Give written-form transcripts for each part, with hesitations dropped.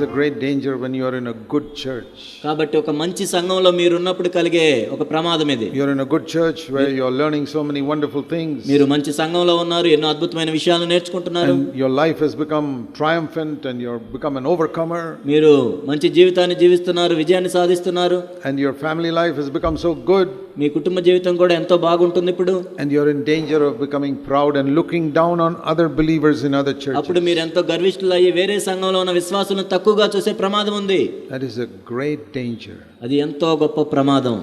a great danger when you are in a good church. కాబట్టి ఒక మంచి సంఘంలో మీరు ఉన్నప్పుడు కలిగే ఒక ప్రమాదం ఇది. You are in a good church where you are learning so many wonderful things. మీరు మంచి సంఘంలో ఉన్నారు, ఎన్నో అద్భుతమైన విషయాలను నేర్చుకుంటున్నారు. And your life has become triumphant and you have become an overcomer. మీరు మంచి జీవితాన్ని జీవిస్తున్నారు, విజయాన్ని సాధిస్తున్నారు. And your family life has become so good. మీ కుటుంబ జీవితం కూడా ఎంతో బాగుంటుంది ఇప్పుడు. And you are in danger of becoming proud and looking down on other believers in other churches. అప్పుడు మీరు ఎంతో గర్విష్ఠులు అయ్యి వేరే సంఘంలో ఉన్న విశ్వాసులను తక్కువగా చూసే ప్రమాదం ఉంది. That is a great danger. అది ఎంతో గొప్ప ప్రమాదం.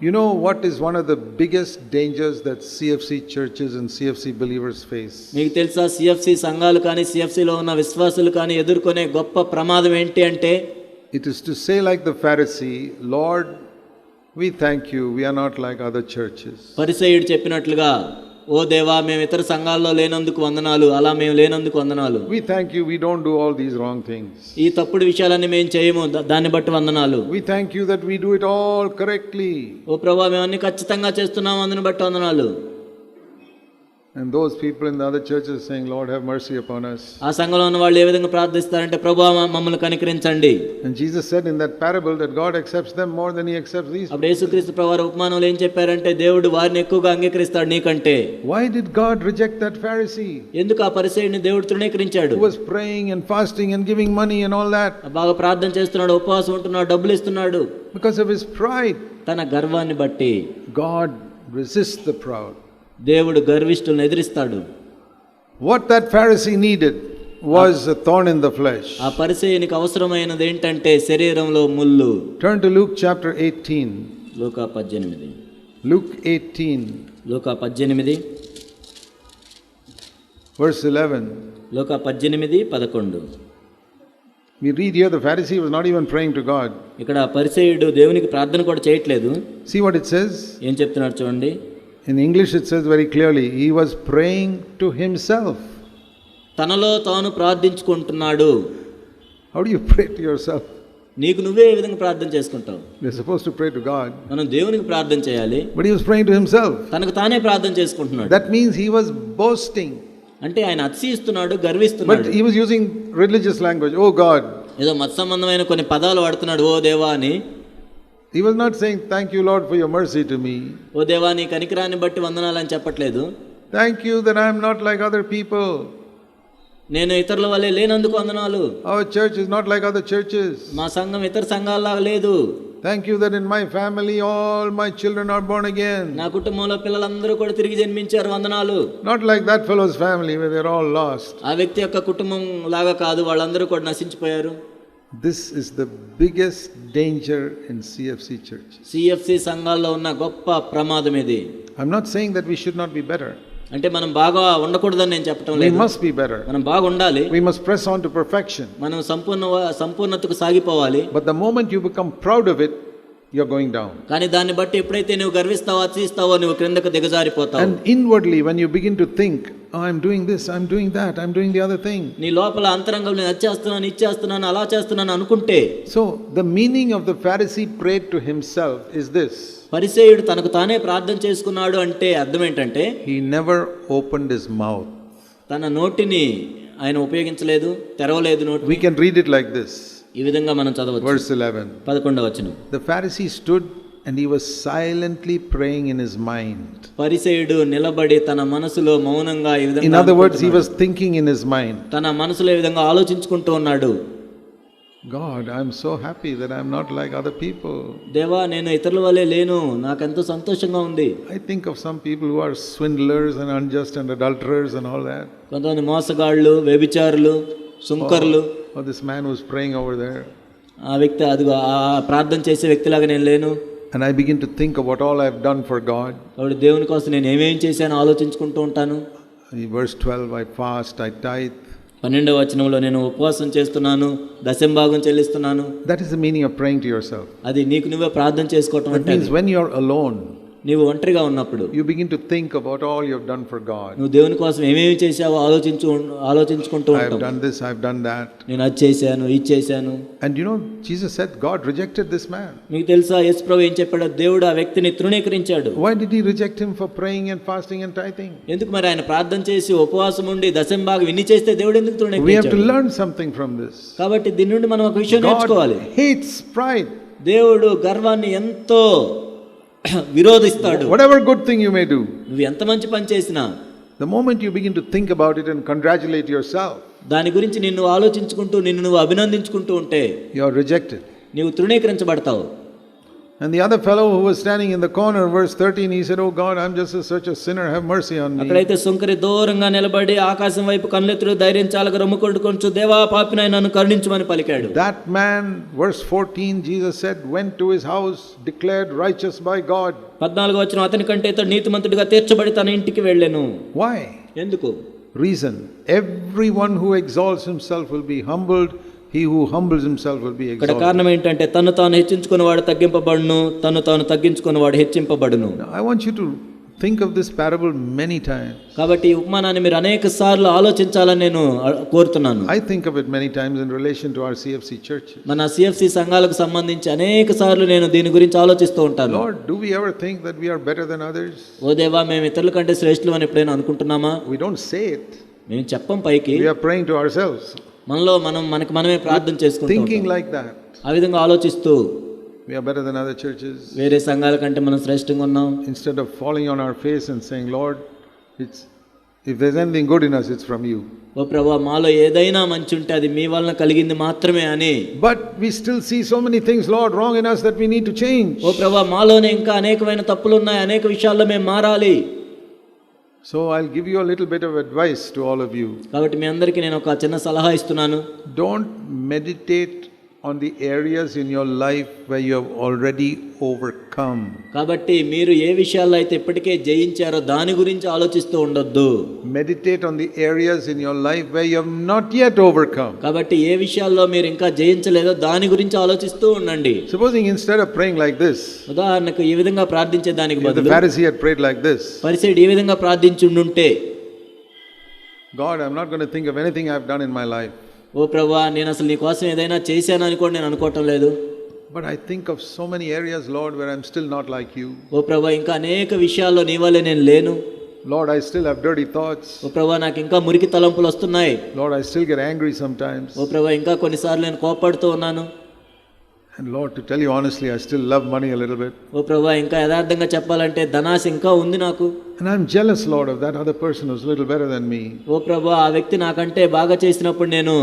You know what is one of the biggest dangers that CFC churches and CFC believers face? మీకు తెలుసా CFC సంఘాలు కానీ CFC లో ఉన్న విశ్వాసులు కానీ ఎదుర్కొనే గొప్ప ప్రమాదం ఏంటి అంటే, it is to say like the Pharisee, Lord, we thank you, we are not like other churches. పరిసయ్యుడు చెప్పినట్లుగా, ఓ దేవా మేము ఇతర సంఘాల్లో లేనందుకు వందనాలు, అలా మేము లేనందుకు వందనాలు. We thank you, we don't do all these wrong things. ఈ తప్పుడు విషయాలన్నీ మేము చేయము, దాన్ని బట్టి వందనాలు. We thank you that we do it all correctly. ఓ ప్రభువా మేము అన్ని ఖచ్చితంగా చేస్తున్నాము, అందుని బట్టి వందనాలు. And those people in the other churches saying, Lord, have mercy upon us. ఆ సంఘంలో ఉన్న వాళ్ళు ఏ విధంగా ప్రార్థిస్తారంటే, ప్రభువా మమ్మల్ని కనికరించండి. And Jesus said in that parable that God accepts them more than he accepts these. అప్పుడు యేసుక్రీస్తు ప్రభువారు ఉపమానంలో ఏం చెప్పారంటే, దేవుడు వారిని ఎక్కువగా అంగీకరిస్తాడు నీకంటే. Why did God reject that Pharisee? ఎందుకు ఆ పరిసయ్యుడిని దేవుడు తృణీకరించాడు? Who was praying and fasting and giving money and all that. బాగా ప్రార్థన చేస్తున్నాడు, ఉపవాసం ఉంటున్నాడు, డబ్బులు ఇస్తున్నాడు. Because of his pride. తన గర్వాన్ని బట్టి. God resists the proud. దేవుడు గర్విష్ఠులను ఎదిరిస్తాడు. What that Pharisee needed was a thorn in the flesh. ఆ పరిసయ్యునికి అవసరమైనది ఏంటంటే శరీరంలో ముళ్ళు. Turn to Luke chapter 18. Luka 18. Luke 18. Luka 18 verse 11. Luka 18:11. We read here the Pharisee was not even praying to God. ఇక్కడ పరిసయ్యుడు దేవునికి ప్రార్థన కూడా చేయట్లేదు. See what it says? ఏం చెప్తున్నాడు చూడండి. In English it says very clearly, he was praying to himself. తనలో తాను ప్రార్థించుకుంటున్నాడు. How do you pray to yourself? నీకు నువ్వే ఏ విధంగా ప్రార్థన చేసుకుంటావు? We're supposed to pray to God. మనం దేవునికి ప్రార్థన చేయాలి. But he was praying to himself. తనకు తానే ప్రార్థన చేసుకుంటున్నాడు. That means he was boasting. అంటే ఆయన అతిశయిస్తున్నాడు, గర్విస్తున్నాడు. But he was using religious language. Oh God. ఏదో మత సంబంధమైన కొన్ని పదాలు వాడుతున్నాడు, ఓ దేవా అని. He was not saying thank you Lord for your mercy to me. ఓ దేవా నీ కనికరాన్ని బట్టి వందనాలని చెప్పట్లేదు. Thank you that I am not like other people. నేను ఇతరుల వల్లే లేనందుకు వందనాలు. Our church is not like other churches. మా సంఘం ఇతర సంఘాల్లాగా లేదు. Thank you that in my family all my children are born again. నా కుటుంబంలో పిల్లలందరూ కూడా తిరిగి జన్మించారు, వందనాలు. Not like that fellow's family where they're all lost. ఆ వ్యక్తి యొక్క కుటుంబం లాగా కాదు, వాళ్ళందరూ కూడా నశించిపోయారు. This is the biggest danger in CFC church. CFC సంఘాల్లో ఉన్న గొప్ప ప్రమాదం ఇది. I'm not saying that we should not be better. అంటే మనం బాగా ఉండకూడదని నేను చెప్పటం లేదు. We must be better. మనం బాగా ఉండాలి. We must press on to perfection. మనం సంపూర్ణతకు సాగిపోవాలి. But the moment you become proud of it, you're going down. కానీ దాన్ని బట్టి ఎప్పుడైతే నువ్వు గర్విస్తావో, అతిశయిస్తావో, నువ్వు క్రిందకు దిగజారిపోతావు. And inwardly when you begin to think, oh, I'm doing this, I'm doing that, I'm doing the other thing. నీ లోపల అంతరంగంలో నేను అది చేస్తున్నాను, అలా చేస్తున్నాను అనుకుంటే. So the meaning of the Pharisee prayed to himself is this. పరిసయ్యుడు తనకు తానే ప్రార్థన చేసుకున్నాడు అంటే అర్థం ఏంటంటే, he never opened his mouth. తన నోటిని ఆయన ఉపయోగించలేదు, తెరవలేదు నోటిని. We can read it like this. ఈ విధంగా మనం చదవచ్చు. Verse 11. 11వ వచనం. The Pharisee stood and he was silently praying in his mind. పరిసయ్యుడు నిలబడి తన మనసులో మౌనంగా ఈ విధంగా, in other words he was thinking in his mind. తన మనసులో ఈ విధంగా ఆలోచించుకుంటూ ఉన్నాడు. God, I'm so happy that I'm not like other people. దేవా నేను ఇతరుల వలె లేను, నాకెంతో సంతోషంగా ఉంది. I think of some people who are swindlers and unjust and adulterers and all that. కొంతమంది మోసగాళ్ళు, వ్యభిచారులు, సుంకర్లు. Or this man who's praying over there. ఆ వ్యక్తి అదిగో ఆ ప్రార్థన చేసే వ్యక్తిలాగా నేను లేను. And I begin to think of what all I've done for God. కాబట్టి దేవుని కోసం నేను ఏమేం చేశానో ఆలోచించుకుంటూ ఉంటాను. Verse 12, I fast, I tithe. 12వ వచనంలో నేను ఉపవాసం చేస్తున్నాను, దశంభాగం చెల్లిస్తున్నాను. That is the meaning of praying to yourself. అది నీకు నువ్వే ప్రార్థన చేసుకోవటం అంటే. That means when you're alone, నీవు ఒంటరిగా ఉన్నప్పుడు you begin to think about all you have done for God. నువ్వు దేవుని కోసం ఏమేమి చేశావో ఆలోచించుకుంటూ I have ఉంటావు. done this, I have done that. నేను అది చేశాను, ఇది చేశాను. And you know, Jesus said God rejected this man. మీకు తెలుసా యేసు ప్రభువు ఏం చెప్పాడో? దేవుడు ఆ వ్యక్తిని తృణీకరించాడు. Why did he reject him for praying and fasting and tithing? ఎందుకు మరి ఆయన ప్రార్థన చేసి ఉపవాసం ఉండి దశంభాగం ఇన్ని చేస్తే దేవుడు ఎందుకు We have to తృణీకరించాడు? learn something from this. కాబట్టి దీని నుండి మనం ఒక విషయం నేర్చుకోవాలి. God hates pride. దేవుడు గర్వాన్ని ఎంతో విరోధిస్తాడు. Whatever good thing you may do, నువ్వు ఎంత మంచి పని చేసినా the moment you begin to think about it and congratulate yourself, దాని గురించి నిన్ను ఆలోచించుకుంటూ నిన్ను నువ్వు అభినందించుకుంటూ ఉంటే you are rejected. నీవు తృణీకరించబడతావు. And the other fellow who was standing in the corner, verse 13, he said, "Oh God, I'm just such a sinner, have mercy on me." అక్కడైతే సుంకరి దూరంగా నిలబడి ఆకాశం వైపు కన్నెత్తులు ధైర్యం చాలక రొమ్ముకొంటూ కొంచెం దేవా పాపినై నన్ను కరుణించమని పలికాడు. That man, verse 14, Jesus said, went to his house, declared righteous by God. 14వ వచనం, అతని కంటే ఇతడు నీతిమంతుడిగా తీర్చబడి తన ఇంటికి వెళ్ళెను. Why? ఎందుకు? Reason. Everyone who exalts himself will be humbled. He who humbles himself will be ఇక్కడ exalted. కారణం ఏంటంటే తను తాను హెచ్చించుకున్నవాడు తగ్గింపబడును, తను తాను తగ్గించుకున్నవాడు హెచ్చింపబడును. Now, I want you to think of this parable many times. కాబట్టి ఈ ఉపమానాన్ని మీరు అనేక సార్లు ఆలోచించాలని నేను కోరుతున్నాను. I think of it many times in relation to our CFC churches. మన సిఎఫ్సి సంఘాలకు సంబంధించి అనేక సార్లు నేను దీని గురించి ఆలోచిస్తూ ఉంటాను. Lord, do we ever think that we are better than others? ఓ దేవా, మేము ఇతరుల కంటే శ్రేష్ఠులు అని ఎప్పుడైనా అనుకుంటున్నామా? We don't say it. మేము చెప్పం పైకి, We are praying to ourselves, మనలో మనకి మనమే ప్రార్థన చేసుకుంటూ thinking ఉంటాం. like that. ఆ విధంగా ఆలోచిస్తూ We are better than other churches. వేరే సంఘాల కంటే మనం శ్రేష్టంగా ఉన్నాం. Instead of falling on our face and saying, Lord, if there's anything good in us, it's from you. ఓ ప్రభువా, మాలో ఏదైనా మంచి ఉంటే అది మీ వలన కలిగింది మాత్రమే అని. But we still see so many things, Lord, wrong in us that we need to change. ఓ ప్రభువా, మాలోనే ఇంకా అనేకమైన తప్పులు ఉన్నాయి, అనేక విషయాల్లో మేము మారాలి. So I'll give you a little bit of advice to all of you. కాబట్టి మీ అందరికీ నేను ఒక చిన్న సలహా ఇస్తున్నాను. Don't meditate on the areas in your life where you have already overcome. కాబట్టి మీరు ఏ విషయాల్లో అయితే ఇప్పటికే జయించారో దాని గురించి ఆలోచిస్తూ ఉండొద్దు. Meditate on the areas in your life where you have not yet overcome. కాబట్టి ఏ విషయాల్లో మీరు ఇంకా జయించలేదో దాని గురించి ఆలోచిస్తూ ఉండండి. Supposing instead of praying like this, ఉదాహరణకు ఈ విధంగా ప్రార్థించే దానికి if the బదులు Pharisee had prayed like this, పరిసయ్యుడు ఈ విధంగా ప్రార్థించుండుంటే, God, I'm not going to think of anything I've done in my life. ఓ ప్రభువా, నేను అసలు నీ కోసం ఏదైనా చేశానని కూడా నేను అనుకోవటం లేదు. But I think of so many areas, Lord, where I'm still not like you. ఓ ప్రభువా, ఇంకా అనేక విషయాల్లో నీ వల్లే నేను లేను. Lord, I still have dirty thoughts. ఓ ప్రభువా, నాకు ఇంకా మురికి తలంపులు వస్తున్నాయి. Lord, I still get angry sometimes. ఓ ప్రభువా, ఇంకా కొన్నిసార్లు నేను కోపడుతూ ఉన్నాను. And Lord, to tell you honestly, I still love money a little bit. ఓ ప్రభువా, ఇంకా యథార్థంగా చెప్పాలంటే ధనాశ ఇంకా ఉంది నాకు. And I'm jealous, Lord, of that other person who's a little better than me. ఓ ప్రభువా, ఆ వ్యక్తి నాకంటే బాగా చేసినప్పుడు నేను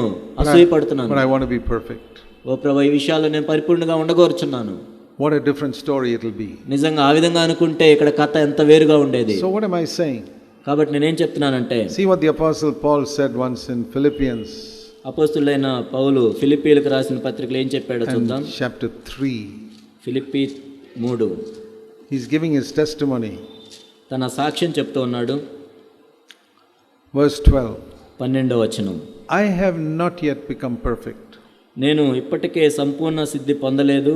అసూయపడుతున్నాను. But I want to be perfect. ఓ ప్రభువా, ఈ విషయాల్లో నేను పరిపూర్ణంగా ఉండగోరుచున్నాను. What a different story it'll be. నిజంగా ఆ విధంగా అనుకుంటే ఇక్కడ కథ ఎంత వేరుగా ఉండేది. So what am I saying? కాబట్టి నేనేం చెప్తున్నానంటే, See what the Apostle Paul said once in Philippians. అపోస్తులైన పౌలు ఫిలిప్పీలకు రాసిన పత్రికలో ఏం చెప్పాడో చూద్దాం. And chapter 3. Philippi 3 He's giving his testimony. తన సాక్ష్యం చెప్తూ ఉన్నాడు. Verse 12. 12వ వచనం, I have not yet become perfect. నేను ఇప్పటికే సంపూర్ణ సిద్ధి పొందలేదు.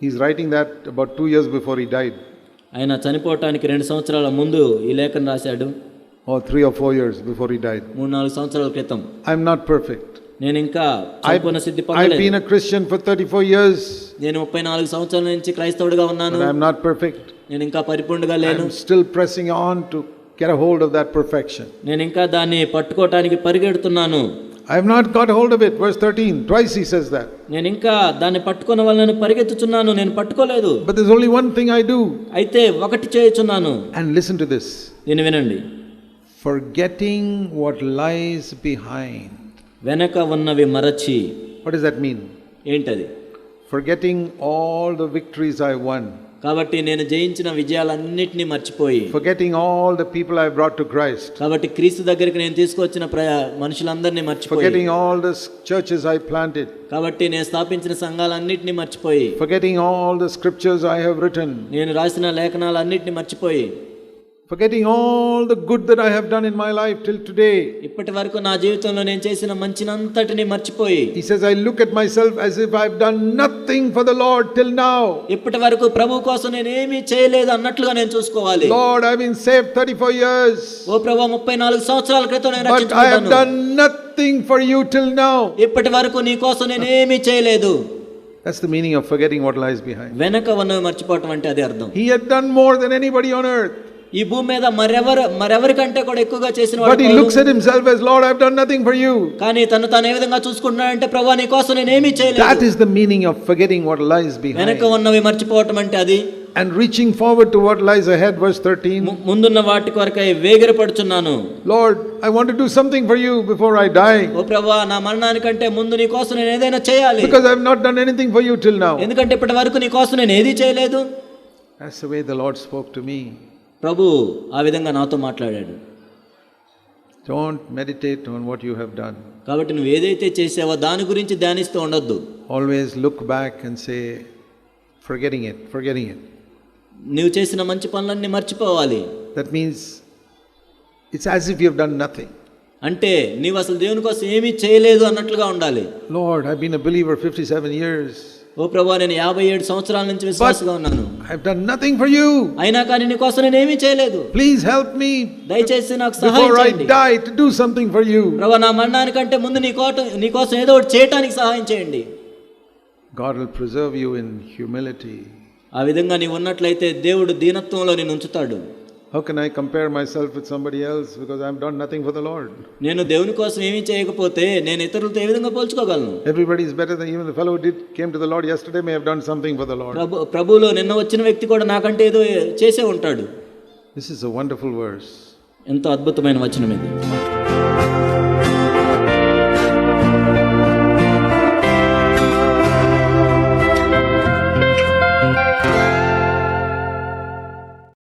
He's writing that about 2 years before he died. ఆయన చనిపోవటానికి 2 సంవత్సరాల ముందు ఈ లేఖను రాశాడు. Or 3 or 4 years before he died. 3-4 సంవత్సరాల క్రితం. I'm not perfect. నేను ఇంకా సంపూర్ణ సిద్ధి I've పొందలేదు. been a Christian for 34 years. నేను 34 సంవత్సరాల నుంచి క్రైస్తవుడిగా ఉన్నాను. But I'm not perfect. నేను ఇంకా పరిపూర్ణంగా లేను. I'm still pressing on to get a hold of that perfection. నేను ఇంకా దాన్ని పట్టుకోవటానికి పరిగెడుతున్నాను. I have not got hold of it. Verse 13. Twice he says that. నేను ఇంకా దాన్ని పట్టుకున్న వాళ్ళని పరిగెత్తుచున్నాను, నేను పట్టుకోలేదు. But there's only one thing I do. అయితే ఒకటి చేయుచున్నాను. And listen to this. దీన్ని వినండి. Forgetting what lies behind. వెనక ఉన్నవి మరచి. What does that mean? ఏంటది? Forgetting all the victories I won. కాబట్టి నేను జయించిన విజయాలన్నిటినీ మర్చిపోయి, Forgetting all the people I brought to Christ. కాబట్టి క్రీస్తు దగ్గరికి నేను తీసుకొచ్చిన మనుషులందరినీ మర్చిపోయి, Forgetting all the churches I planted. కాబట్టి నేను స్థాపించిన సంఘాలన్నిటినీ మర్చిపోయి, Forgetting all the scriptures I have written. నేను రాసిన లేఖనాలన్నిటినీ మర్చిపోయి, forgetting all the good that I have done in my life till today. ఇప్పటి వరకు నా జీవితంలో నేను చేసిన మంచినంతటిని మర్చిపోయి He says, I look at myself as if I've done nothing for the Lord till now. ఇప్పటి వరకు ప్రభు కోసం నేను ఏమీ చేయలేదు అన్నట్లుగా నేను చూసుకోవాలి. Lord, I've been saved 34 years. ఓ ప్రభువా 34 సంవత్సరాల క్రితం నేను But I have రక్షించబడ్డాను. done nothing for you till now. ఇప్పటి వరకు నీ కోసం నేను ఏమీ చేయలేదు. That's the meaning of forgetting what lies behind. వెనక ఉన్నవి మర్చిపోవటం అంటే అదే అర్థం. He had done more than anybody on earth. ఈ భూమి మీద మరెవరికంటే కూడా ఎక్కువగా చేసిన But he looks at himself as, Lord, I've done nothing for you. కానీ తను ఏ విధంగా చూసుకుంటున్నాడంటే ప్రభువా నీ కోసం నేను ఏమీ చేయలేదు. That is the meaning of forgetting what lies behind. వెనక ఉన్నవి మర్చిపోవటం అంటే అది. And reaching forward to what lies ahead, verse 13. ముందున్న వాటి కొరకై వేగిరపడుచున్నాను. Lord, I want to do something for you before I die. ఓ ప్రభువా నా మరణానికంటే ముందు నీ కోసం నేను ఏదైనా చేయాలి. Because I have not done anything for you till now. ఎందుకంటే ఇప్పటి వరకు నీ కోసం నేను ఏదీ చేయలేదు. That's the way the Lord spoke to me. ప్రభు ఆ విధంగా నాతో మాట్లాడాడు. Don't meditate on what you have done. కాబట్టి నువ్వు ఏదైతే చేసావో దాని గురించి ధ్యానిస్తూ ఉండొద్దు. Always look back and say, forgetting it. నువ్వు చేసిన మంచి పనులన్నీ మర్చిపోవాలి. That means it's as if you have done nothing. అంటే నీవు అసలు దేవుని కోసం ఏమీ చేయలేదు అన్నట్లుగా ఉండాలి. Lord, I've been a believer 57 years. ఓ ప్రభువా నేను 57 సంవత్సరాల నుంచి విశ్వాసంగా ఉన్నాను. I've done nothing for you. అయినా కానీ నీ కోసం నేను ఏమీ చేయలేదు. Please help me దయచేసి నాకు సహాయం before I చేయండి. die to do something for you. ప్రభువా నా మరణానికంటే ముందు నీ కోసం ఏదో ఒకటి చేయడానికి సహాయం చేయండి. God will preserve you in humility. ఆ విధంగా నీవు ఉన్నట్లయితే దేవుడు దీనత్వంలో నిన్ను ఉంచుతాడు. How can I compare myself with somebody else because I have done nothing for the Lord? నేను దేవుని కోసం ఏమీ చేయకపోతే నేను ఇతరులతో ఏ విధంగా పోల్చుకోగలను? Everybody is better than even the fellow who came to the Lord yesterday may have done something for the Lord. ప్రభువులో నిన్న వచ్చిన వ్యక్తి కూడా నాకంటే ఏదో చేసే ఉంటాడు. This is a wonderful verse. ఎంతో అద్భుతమైన వచనం ఇది.